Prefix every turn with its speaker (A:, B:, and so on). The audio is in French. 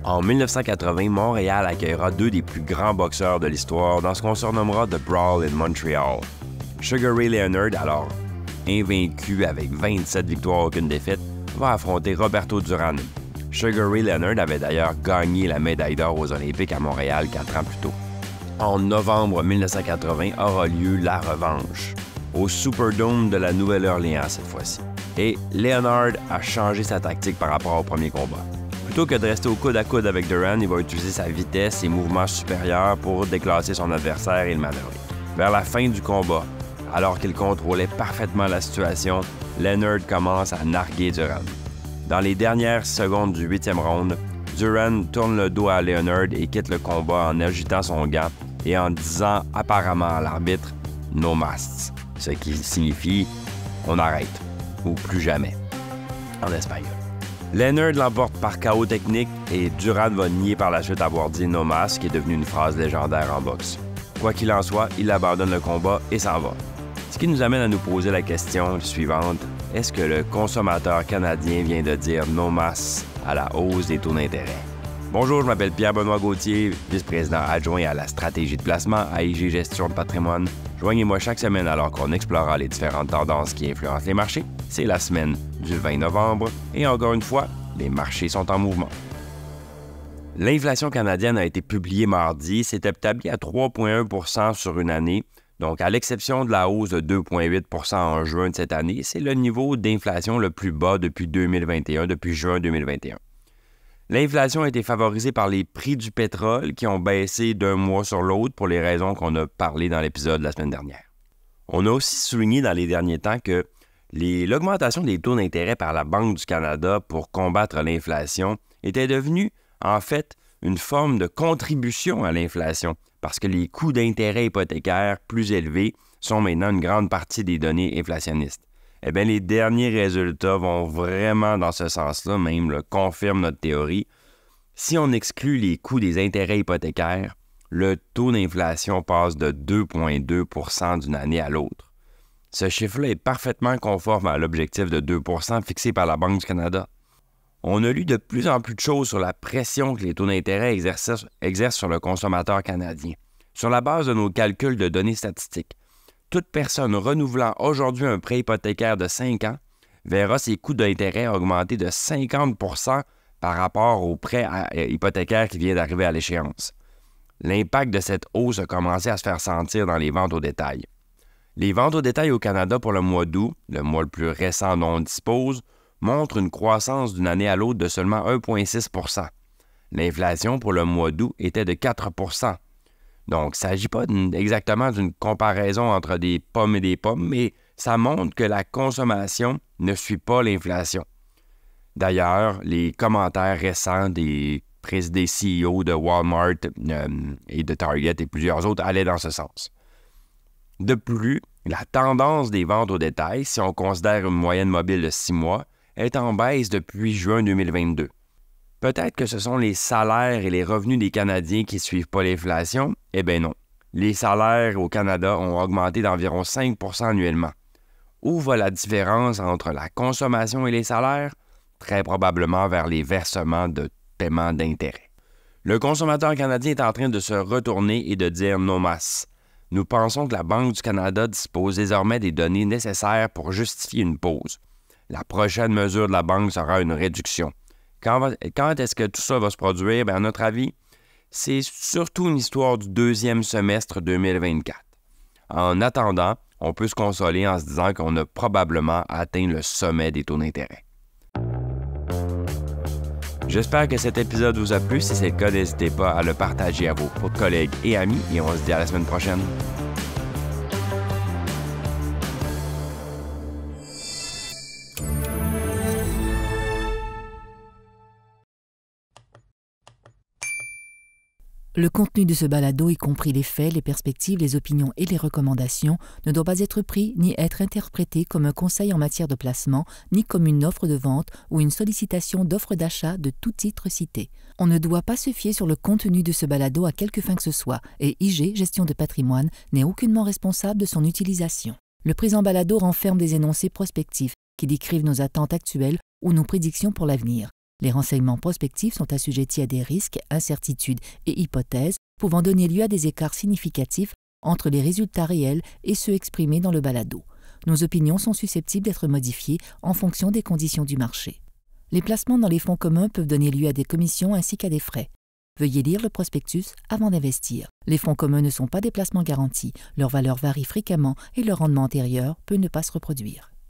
A: En 1980, Montréal accueillera deux des plus grands boxeurs de l'histoire dans ce qu'on surnommera The Brawl in Montreal. Sugar Ray Leonard, alors invaincu avec 27 victoires aucune défaite, va affronter Roberto Duran. Sugar Ray Leonard avait d'ailleurs gagné la médaille d'or aux Olympiques à Montréal 4 ans plus tôt. En novembre 1980 aura lieu la revanche, au Superdome de la Nouvelle-Orléans cette fois-ci. Et Leonard a changé sa tactique par rapport au premier combat. Plutôt que de rester au coude à coude avec Duran, il va utiliser sa vitesse et mouvements supérieurs pour déclasser son adversaire et le manœuvrer. Vers la fin du combat, alors qu'il contrôlait parfaitement la situation, Leonard commence à narguer Duran. Dans les dernières secondes du 8e round, Duran tourne le dos à Leonard et quitte le combat en agitant son gant et en disant apparemment à l'arbitre « No masks », ce qui signifie « on arrête » ou « plus jamais » en espagnol. Leonard l'emporte par KO technique et Duran va nier par la suite avoir dit « no mask » qui est devenu une phrase légendaire en boxe. Quoi qu'il en soit, il abandonne le combat et s'en va. Ce qui nous amène à nous poser la question suivante. Est-ce que le consommateur canadien vient de dire « no mask » à la hausse des taux d'intérêt? Bonjour, je m'appelle Pierre-Benoît Gauthier, vice-président adjoint à la stratégie de placement à IG Gestion de patrimoine. Joignez-moi chaque semaine alors qu'on explorera les différentes tendances qui influencent les marchés. C'est la semaine du 20 novembre et encore une fois, les marchés sont en mouvement. L'inflation canadienne a été publiée mardi, s'est établie à 3,1 % sur une année. Donc, à l'exception de la hausse de 2,8 % en juin de cette année, c'est le niveau d'inflation le plus bas depuis 2021, depuis juin 2021. L'inflation a été favorisée par les prix du pétrole qui ont baissé d'un mois sur l'autre pour les raisons qu'on a parlé dans l'épisode de la semaine dernière. On a aussi souligné dans les derniers temps que l'augmentation des taux d'intérêt par la Banque du Canada pour combattre l'inflation était devenue, en fait, une forme de contribution à l'inflation parce que les coûts d'intérêt hypothécaires plus élevés sont maintenant une grande partie des données inflationnistes. Eh bien, les derniers résultats vont vraiment dans ce sens-là, même confirment notre théorie. Si on exclut les coûts des intérêts hypothécaires, le taux d'inflation passe de 2,2 % d'une année à l'autre. Ce chiffre-là est parfaitement conforme à l'objectif de 2 % fixé par la Banque du Canada. On a lu de plus en plus de choses sur la pression que les taux d'intérêt exercent sur le consommateur canadien. Sur la base de nos calculs de données statistiques, toute personne renouvelant aujourd'hui un prêt hypothécaire de 5 ans verra ses coûts d'intérêt augmenter de 50 % par rapport au prêt hypothécaire qui vient d'arriver à l'échéance. L'impact de cette hausse a commencé à se faire sentir dans les ventes au détail. Les ventes au détail au Canada pour le mois d'août, le mois le plus récent dont on dispose, montrent une croissance d'une année à l'autre de seulement 1,6 %. L'inflation pour le mois d'août était de 4 %. Donc, il ne s'agit pas exactement d'une comparaison entre des pommes et des pommes, mais ça montre que la consommation ne suit pas l'inflation. D'ailleurs, les commentaires récents des CEO de Walmart et de Target et plusieurs autres allaient dans ce sens. De plus, la tendance des ventes au détail, si on considère une moyenne mobile de 6 mois, est en baisse depuis juin 2022. Peut-être que ce sont les salaires et les revenus des Canadiens qui ne suivent pas l'inflation. Eh bien non. Les salaires au Canada ont augmenté d'environ 5 % annuellement. Où va la différence entre la consommation et les salaires? Très probablement vers les versements de paiement d'intérêt. Le consommateur canadien est en train de se retourner et de dire non masse. Nous pensons que la Banque du Canada dispose désormais des données nécessaires pour justifier une pause. La prochaine mesure de la Banque sera une réduction. Quand est-ce que tout ça va se produire? Bien, à notre avis, c'est surtout une histoire du deuxième semestre 2024. En attendant, on peut se consoler en se disant qu'on a probablement atteint le sommet des taux d'intérêt. J'espère que cet épisode vous a plu. Si c'est le cas, n'hésitez pas à le partager à vos collègues et amis et on se dit à la semaine prochaine.
B: Le contenu de ce balado, y compris les faits, les perspectives, les opinions et les recommandations, ne doit pas être pris ni être interprété comme un conseil en matière de placement, ni comme une offre de vente ou une sollicitation d'offre d'achat de tout titre cité. On ne doit pas se fier sur le contenu de ce balado à quelque fin que ce soit, et IG Gestion de patrimoine n'est aucunement responsable de son utilisation. Le présent balado renferme des énoncés prospectifs qui décrivent nos attentes actuelles ou nos prédictions pour l'avenir. Les renseignements prospectifs sont assujettis à des risques, incertitudes et hypothèses pouvant donner lieu à des écarts significatifs entre les résultats réels et ceux exprimés dans le balado. Nos opinions sont susceptibles d'être modifiées en fonction des conditions du marché. Les placements dans les fonds communs peuvent donner lieu à des commissions ainsi qu'à des frais. Veuillez lire le prospectus avant d'investir. Les fonds communs ne sont pas des placements garantis. Leur valeur varie fréquemment et leur rendement antérieur peut ne pas se reproduire.